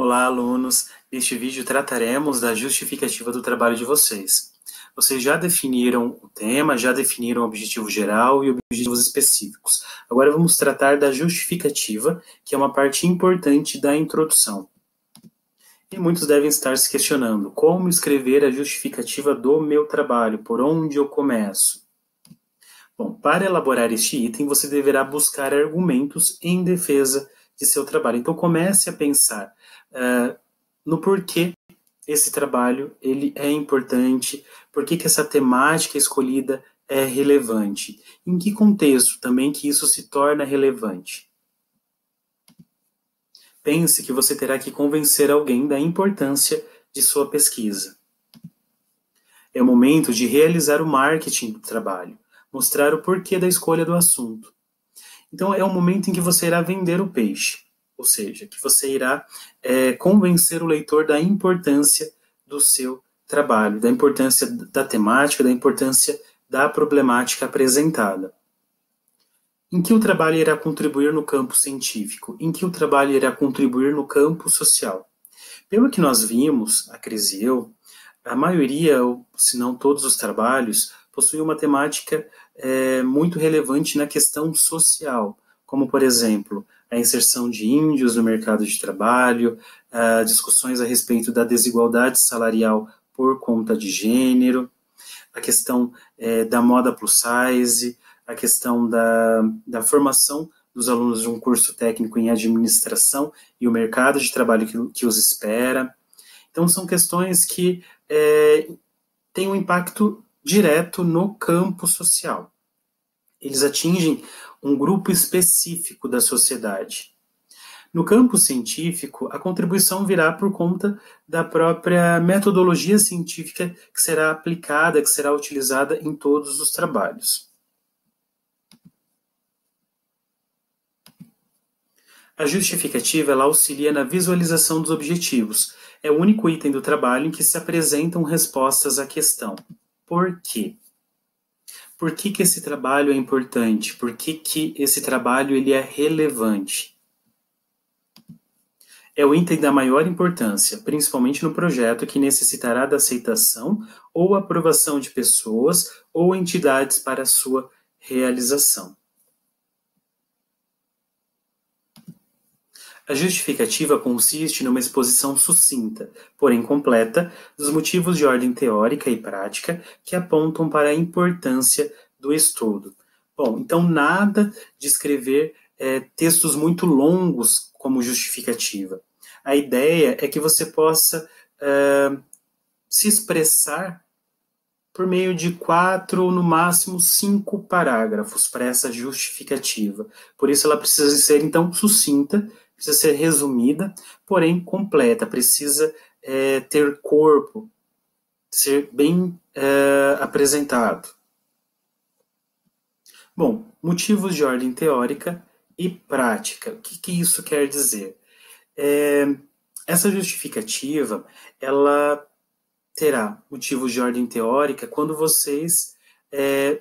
Olá, alunos! Neste vídeo trataremos da justificativa do trabalho de vocês. Vocês já definiram o tema, já definiram o objetivo geral e objetivos específicos. Agora vamos tratar da justificativa, que é uma parte importante da introdução. E muitos devem estar se questionando, como escrever a justificativa do meu trabalho? Por onde eu começo? Bom, para elaborar este item, você deverá buscar argumentos em defesa de seu trabalho. Então comece a pensar no porquê esse trabalho ele é importante, por que essa temática escolhida é relevante, em que contexto também que isso se torna relevante. Pense que você terá que convencer alguém da importância de sua pesquisa. É o momento de realizar o marketing do trabalho, mostrar o porquê da escolha do assunto. Então é o momento em que você irá vender o peixe, ou seja, que você irá convencer o leitor da importância do seu trabalho, da importância da temática, da importância da problemática apresentada. Em que o trabalho irá contribuir no campo científico? Em que o trabalho irá contribuir no campo social? Pelo que nós vimos, a Cris e eu, a maioria, se não todos os trabalhos, possuem uma temática muito relevante na questão social, como, por exemplo, a inserção de índios no mercado de trabalho, discussões a respeito da desigualdade salarial por conta de gênero, a questão da moda plus size, a questão da formação dos alunos de um curso técnico em administração e o mercado de trabalho que os espera. Então, são questões que têm um impacto direto no campo social. Eles atingem um grupo específico da sociedade. No campo científico, a contribuição virá por conta da própria metodologia científica que será aplicada, que será utilizada em todos os trabalhos. A justificativa ela auxilia na visualização dos objetivos. É o único item do trabalho em que se apresentam respostas à questão. Por quê? Por que esse trabalho é importante? Por que esse trabalho ele é relevante? É o item da maior importância, principalmente no projeto que necessitará da aceitação ou aprovação de pessoas ou entidades para sua realização. A justificativa consiste numa exposição sucinta, porém completa, dos motivos de ordem teórica e prática que apontam para a importância do estudo. Bom, então nada de escrever textos muito longos como justificativa. A ideia é que você possa se expressar por meio de 4 ou no máximo 5 parágrafos para essa justificativa. Por isso ela precisa ser então sucinta, precisa ser resumida, porém completa, precisa ter corpo, ser bem apresentado. Bom, motivos de ordem teórica e prática. O que isso quer dizer? Essa justificativa, ela terá motivos de ordem teórica quando vocês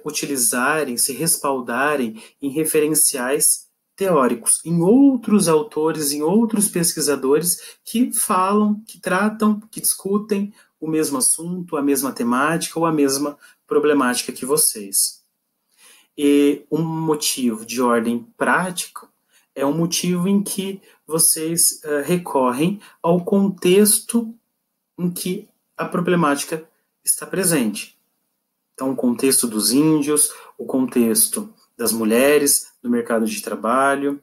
utilizarem, se respaldarem em referenciais teóricos, em outros autores, em outros pesquisadores que falam, que tratam, que discutem o mesmo assunto, a mesma temática ou a mesma problemática que vocês. E um motivo de ordem prática é um motivo em que vocês recorrem ao contexto em que a problemática está presente. Então, o contexto dos índios, o contexto das mulheres no mercado de trabalho,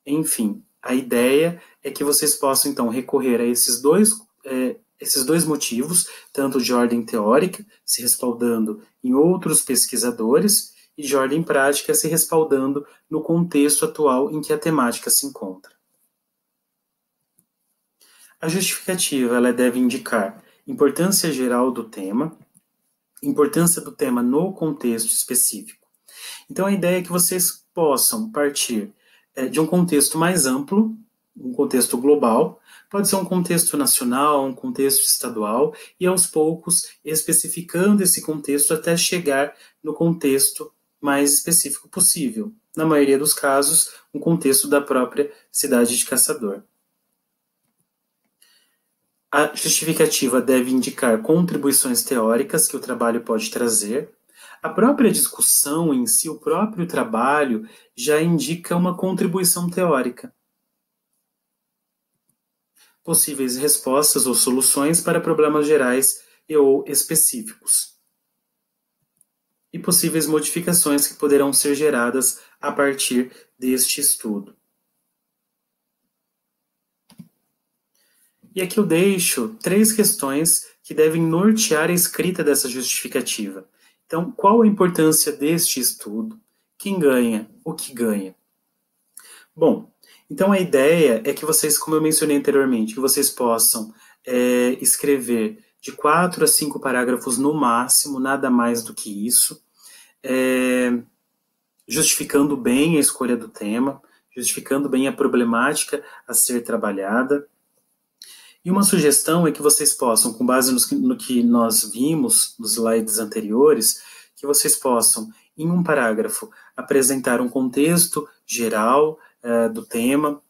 enfim, a ideia é que vocês possam, então, recorrer a esses dois motivos, tanto de ordem teórica, se respaldando em outros pesquisadores, e de ordem prática, se respaldando no contexto atual em que a temática se encontra. A justificativa ela deve indicar importância geral do tema, importância do tema no contexto específico. Então, a ideia é que vocês possam partir de um contexto mais amplo, um contexto global, pode ser um contexto nacional, um contexto estadual, e aos poucos especificando esse contexto até chegar no contexto mais específico possível. Na maioria dos casos, um contexto da própria cidade de Caçador. A justificativa deve indicar contribuições teóricas que o trabalho pode trazer. A própria discussão em si, o próprio trabalho, já indica uma contribuição teórica. Possíveis respostas ou soluções para problemas gerais e ou específicos. E possíveis modificações que poderão ser geradas a partir deste estudo. E aqui eu deixo 3 questões que devem nortear a escrita dessa justificativa. Então, qual a importância deste estudo? Quem ganha? O que ganha? Bom, então a ideia é que vocês, como eu mencionei anteriormente, que vocês possam escrever de 4 a 5 parágrafos no máximo, nada mais do que isso, justificando bem a escolha do tema, justificando bem a problemática a ser trabalhada. E uma sugestão é que vocês possam, com base no que nós vimos nos slides anteriores, que vocês possam, em um parágrafo, apresentar um contexto geral do tema.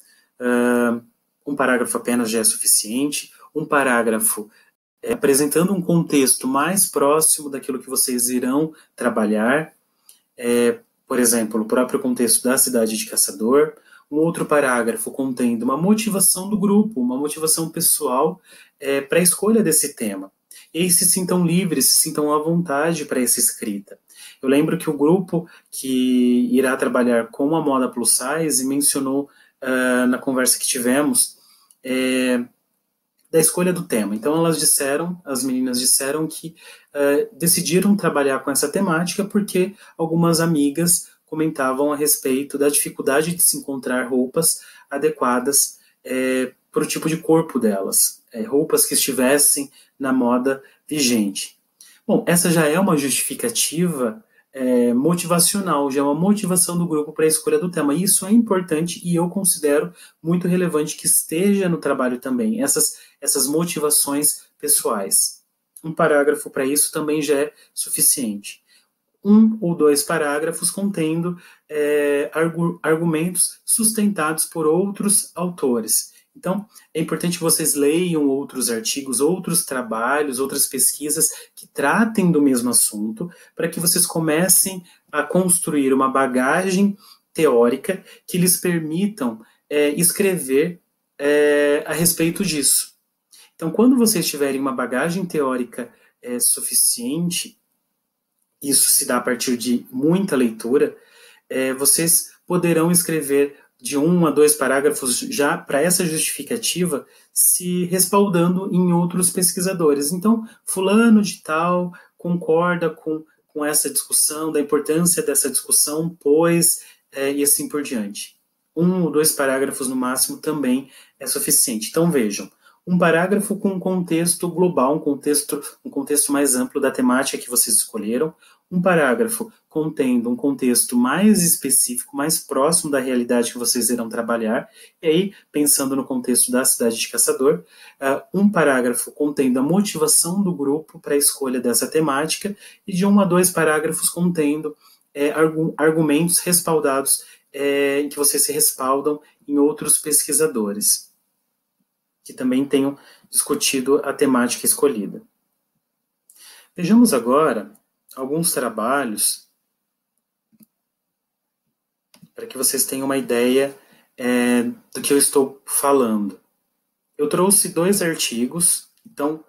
Um parágrafo apenas já é suficiente. Um parágrafo apresentando um contexto mais próximo daquilo que vocês irão trabalhar. Por exemplo, o próprio contexto da cidade de Caçador. Um outro parágrafo contendo uma motivação do grupo, uma motivação pessoal para a escolha desse tema. E aí se sintam livres, se sintam à vontade para essa escrita. Eu lembro que o grupo que irá trabalhar com a moda plus size mencionou na conversa que tivemos da escolha do tema. Então as meninas disseram que decidiram trabalhar com essa temática porque algumas amigas comentavam a respeito da dificuldade de se encontrar roupas adequadas para o tipo de corpo delas, roupas que estivessem na moda vigente. Bom, essa já é uma justificativa motivacional, já é uma motivação do grupo para a escolha do tema. Isso é importante e eu considero muito relevante que esteja no trabalho também, essas motivações pessoais. Um parágrafo para isso também já é suficiente. 1 ou 2 parágrafos contendo argumentos sustentados por outros autores. Então, é importante que vocês leiam outros artigos, outros trabalhos, outras pesquisas que tratem do mesmo assunto, para que vocês comecem a construir uma bagagem teórica que lhes permitam escrever a respeito disso. Então, quando vocês tiverem uma bagagem teórica suficiente, isso se dá a partir de muita leitura, vocês poderão escrever de 1 a 2 parágrafos já para essa justificativa, se respaldando em outros pesquisadores. Então, fulano de tal concorda com essa discussão, da importância dessa discussão, pois, e assim por diante. 1 ou 2 parágrafos no máximo também é suficiente. Então, vejam, um parágrafo com um contexto global, um contexto mais amplo da temática que vocês escolheram, um parágrafo contendo um contexto mais específico, mais próximo da realidade que vocês irão trabalhar, e aí, pensando no contexto da cidade de Caçador, um parágrafo contendo a motivação do grupo para a escolha dessa temática, e de 1 a 2 parágrafos contendo argumentos respaldados, em que vocês se respaldam em outros pesquisadores que também tenham discutido a temática escolhida. Vejamos agora alguns trabalhos para que vocês tenham uma ideia do que eu estou falando. Eu trouxe 2 artigos, então,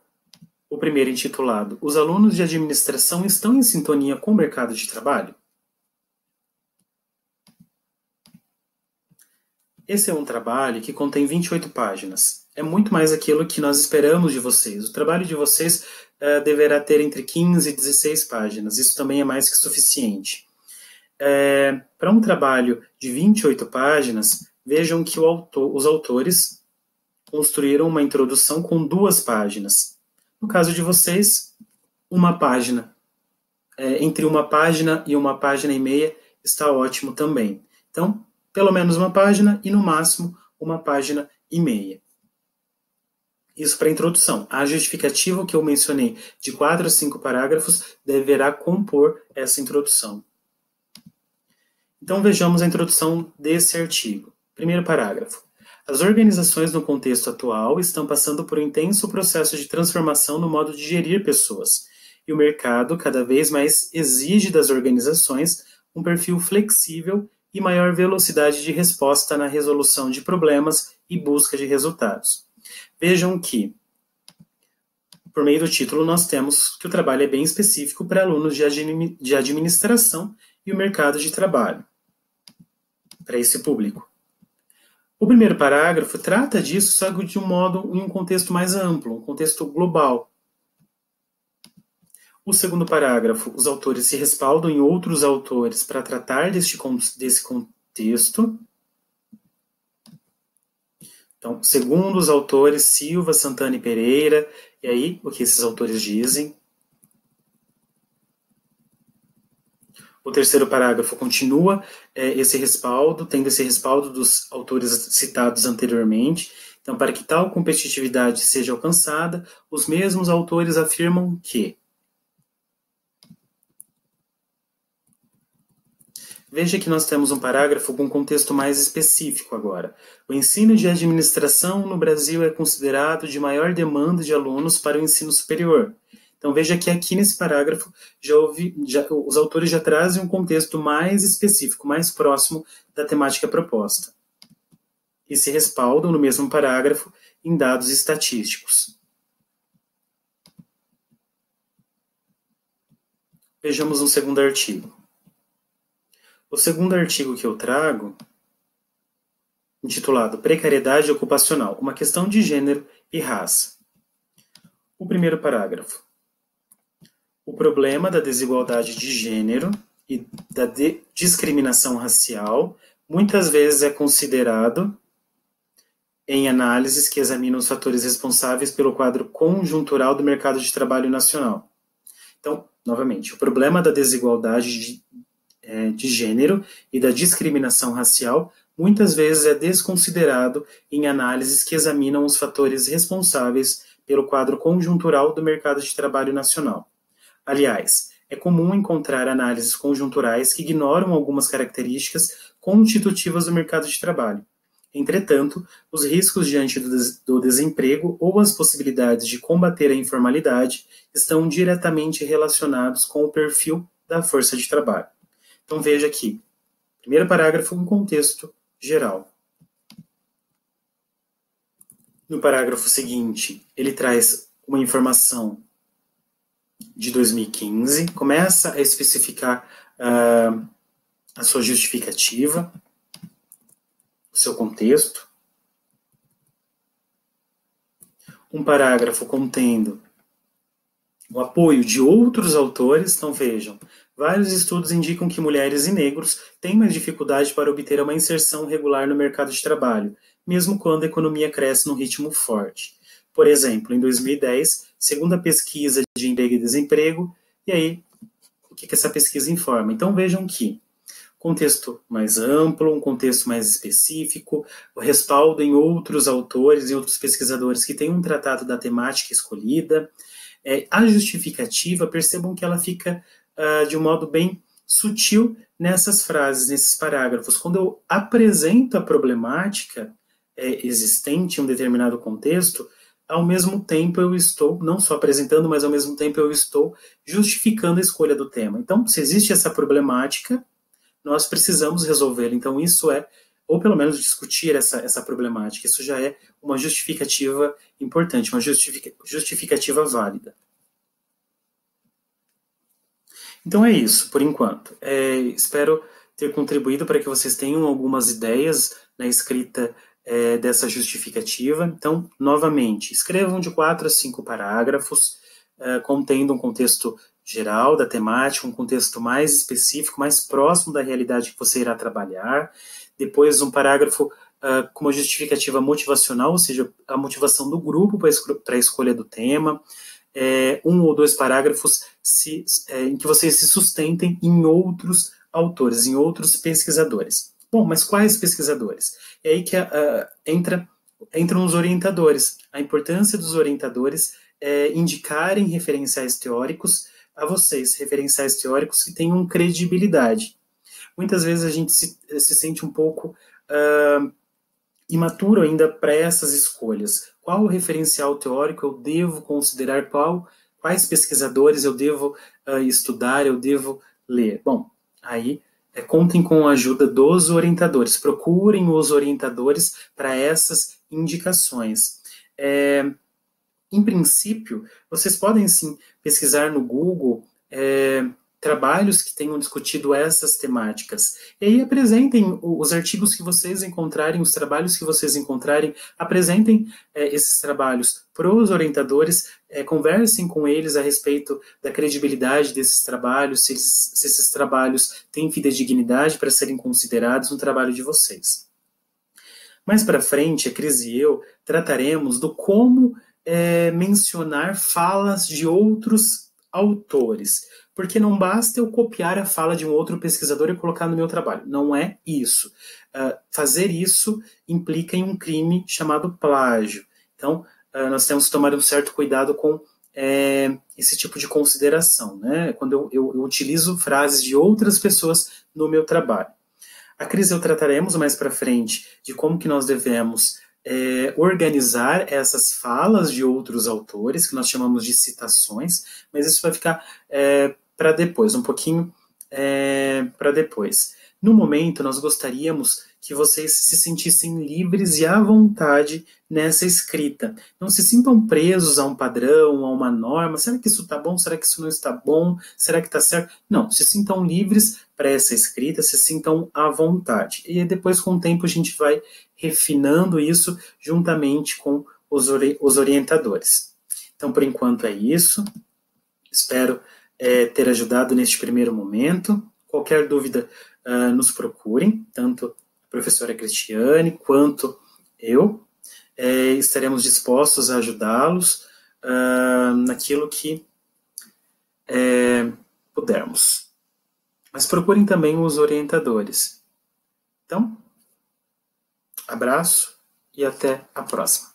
o primeiro intitulado Os alunos de administração estão em sintonia com o mercado de trabalho? Esse é um trabalho que contém 28 páginas. É muito mais aquilo que nós esperamos de vocês. O trabalho de vocês deverá ter entre 15 e 16 páginas. Isso também é mais que suficiente. Para um trabalho de 28 páginas, vejam que os autores construíram uma introdução com 2 páginas. No caso de vocês, 1 página. Entre 1 página e 1 página e meia está ótimo também. Então, pelo menos 1 página e, no máximo, 1 página e meia. Isso para a introdução. A justificativa que eu mencionei de 4 a 5 parágrafos deverá compor essa introdução. Então, vejamos a introdução desse artigo. Primeiro parágrafo. As organizações no contexto atual estão passando por um intenso processo de transformação no modo de gerir pessoas, e o mercado cada vez mais exige das organizações um perfil flexível e maior velocidade de resposta na resolução de problemas e busca de resultados. Vejam que, por meio do título, nós temos que o trabalho é bem específico para alunos de administração e o mercado de trabalho, para esse público. O primeiro parágrafo trata disso, só que de um modo, em um contexto mais amplo, um contexto global. O segundo parágrafo, os autores se respaldam em outros autores para tratar desse contexto. Então, segundo os autores Silva, Santana e Pereira, e aí o que esses autores dizem. O terceiro parágrafo continua esse respaldo, tendo esse respaldo dos autores citados anteriormente. Então, para que tal competitividade seja alcançada, os mesmos autores afirmam que... Veja que nós temos um parágrafo com um contexto mais específico agora. O ensino de administração no Brasil é considerado de maior demanda de alunos para o ensino superior. Então veja que aqui nesse parágrafo os autores já trazem um contexto mais específico, mais próximo da temática proposta. E se respaldam no mesmo parágrafo em dados estatísticos. Vejamos um segundo artigo. O segundo artigo que eu trago, intitulado Precariedade Ocupacional, uma questão de gênero e raça. O primeiro parágrafo. O problema da desigualdade de gênero e da discriminação racial muitas vezes é considerado em análises que examinam os fatores responsáveis pelo quadro conjuntural do mercado de trabalho nacional. Então, novamente, o problema da desigualdade de gênero e da discriminação racial muitas vezes é desconsiderado em análises que examinam os fatores responsáveis pelo quadro conjuntural do mercado de trabalho nacional. Aliás, é comum encontrar análises conjunturais que ignoram algumas características constitutivas do mercado de trabalho. Entretanto, os riscos diante do desemprego ou as possibilidades de combater a informalidade estão diretamente relacionados com o perfil da força de trabalho. Então veja aqui, primeiro parágrafo, um contexto geral. No parágrafo seguinte, ele traz uma informação de 2015, começa a especificar a sua justificativa, o seu contexto. Um parágrafo contendo o apoio de outros autores. Então vejam, vários estudos indicam que mulheres e negros têm mais dificuldade para obter uma inserção regular no mercado de trabalho, mesmo quando a economia cresce num ritmo forte. Por exemplo, em 2010, segundo a pesquisa de emprego e desemprego, e aí, o que essa pesquisa informa? Então vejam que contexto mais amplo, um contexto mais específico, o respaldo em outros autores e outros pesquisadores que têm um tratado da temática escolhida. A justificativa, percebam que ela fica de um modo bem sutil nessas frases, nesses parágrafos. Quando eu apresento a problemática existente em um determinado contexto, ao mesmo tempo eu estou, não só apresentando, mas ao mesmo tempo eu estou justificando a escolha do tema. Então, se existe essa problemática, nós precisamos resolvê-la. Então, isso ou pelo menos discutir essa problemática, isso já é uma justificativa importante, uma justificativa válida. Então é isso, por enquanto. Espero ter contribuído para que vocês tenham algumas ideias na escrita dessa justificativa. Então, novamente, escrevam de 4 a 5 parágrafos, contendo um contexto geral da temática, um contexto mais específico, mais próximo da realidade que você irá trabalhar. Depois, um parágrafo com uma justificativa motivacional, ou seja, a motivação do grupo para a escolha do tema. 1 ou 2 parágrafos em que vocês se sustentem em outros autores, em outros pesquisadores. Bom, mas quais pesquisadores? É aí que entram os orientadores. A importância dos orientadores é indicarem referenciais teóricos a vocês, referenciais teóricos que tenham credibilidade. Muitas vezes a gente se sente um pouco imaturo ainda para essas escolhas. Qual referencial teórico eu devo considerar, quais pesquisadores eu devo estudar, eu devo ler? Bom, aí contem com a ajuda dos orientadores, procurem os orientadores para essas indicações. Em princípio, vocês podem sim pesquisar no Google trabalhos que tenham discutido essas temáticas. E aí apresentem os artigos que vocês encontrarem, os trabalhos que vocês encontrarem, apresentem esses trabalhos para os orientadores, conversem com eles a respeito da credibilidade desses trabalhos, se esses trabalhos têm fidedignidade para serem considerados no trabalho de vocês. Mais para frente, a Cris e eu trataremos do como mencionar falas de outros autores, porque não basta eu copiar a fala de um outro pesquisador e colocar no meu trabalho. Não é isso. Fazer isso implica em um crime chamado plágio. Então, nós temos que tomar um certo cuidado com esse tipo de consideração, né? Quando eu utilizo frases de outras pessoas no meu trabalho. A Cris e eu trataremos mais para frente de como que nós devemos organizar essas falas de outros autores, que nós chamamos de citações, mas isso vai ficar para depois, um pouquinho para depois. No momento, nós gostaríamos que vocês se sentissem livres e à vontade nessa escrita. Não se sintam presos a um padrão, a uma norma. Será que isso está bom? Será que isso não está bom? Será que está certo? Não, se sintam livres para essa escrita, se sintam à vontade. E depois, com o tempo, a gente vai refinando isso juntamente com os orientadores. Então, por enquanto é isso. Espero ter ajudado neste primeiro momento. Qualquer dúvida, nos procurem, tanto a professora Cristiane quanto eu. Estaremos dispostos a ajudá-los naquilo que pudermos. Mas procurem também os orientadores. Então, abraço e até a próxima.